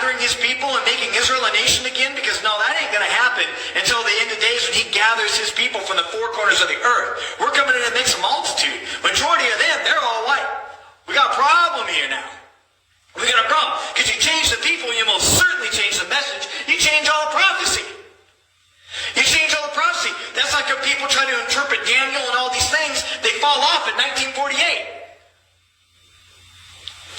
gathering his people and making Israel a nation again? Because no, that ain't going to happen until the end of days when he gathers his people from the four corners of the earth. We're coming in a mixed multitude. Majority of them, they're all white. We got a problem here now. We got a problem. Because you change the people, you most certainly change the message. You change all the prophecy. You change all the prophecy. That's like when people try to interpret Daniel and all these things. They fall off at 1948.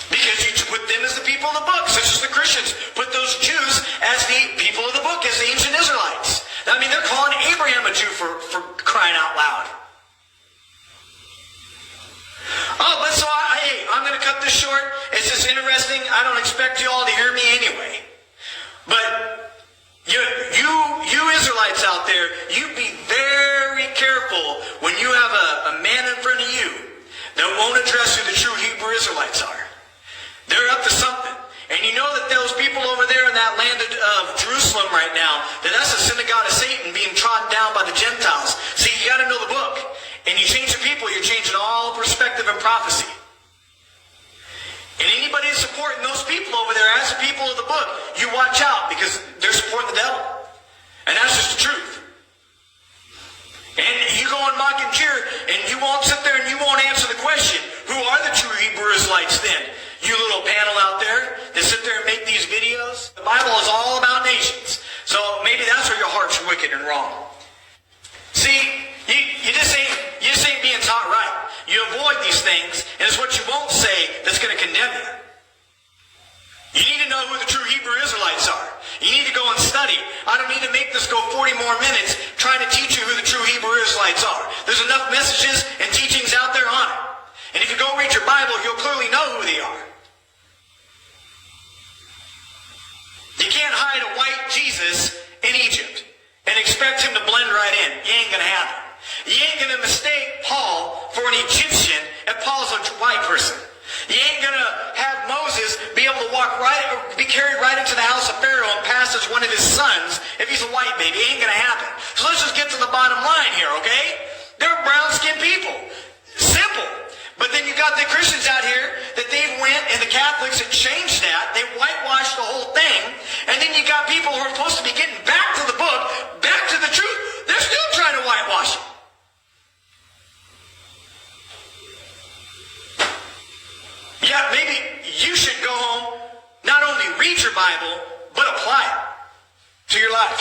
Because you put them as the people of the book, such as the Christians put those Jews as the people of the book, as the ancient Israelites. I mean, they're calling Abraham a Jew for crying out loud. Oh, but so hey, I'm going to cut this short. It's just interesting. I don't expect you all to hear me anyway. But you Israelites out there, you be very careful when you have a man in front of you that won't address who the true Hebrew Israelites are. They're up to something. And you know that those people over there in that land of Jerusalem right now, that's the synagogue of Satan being trodden down by the Gentiles. See, you got to know the book. And you change the people, you're changing all perspective and prophecy. And anybody that's supporting those people over there as the people of the book, you watch out because they're supporting the devil. And that's just the truth. And you go and mock and cheer, and you won't sit there and you won't answer the question, who are the true Hebrew Israelites then? You little panel out there that sit there and make these videos. The Bible is all about nations. So maybe that's where your heart's wicked and wrong. See, you just ain't being taught right. You avoid these things, and it's what you won't say that's going to condemn you. You need to know who the true Hebrew Israelites are. You need to go and study. I don't need to make this go 40 more minutes trying to teach you who the true Hebrew Israelites are. There's enough messages and teachings out there on it. And if you go read your Bible, you'll clearly know who they are. You can't hide a white Jesus in Egypt and expect him to blend right in. You ain't going to happen. You ain't going to mistake Paul for an Egyptian if Paul's a white person. You ain't going to have Moses be able to be carried right into the house of Pharaoh and pass as one of his sons if he's a white baby. It ain't going to happen. So let's just get to the bottom line here, okay? They're brown-skinned people. Simple. But then you got the Christians out here that they've went, and the Catholics have changed that. They whitewashed the whole thing. And then you got people who are supposed to be getting back to the book, back to the truth. They're still trying to whitewash it. Yeah, maybe you should go home, not only read your Bible, but apply it to your life.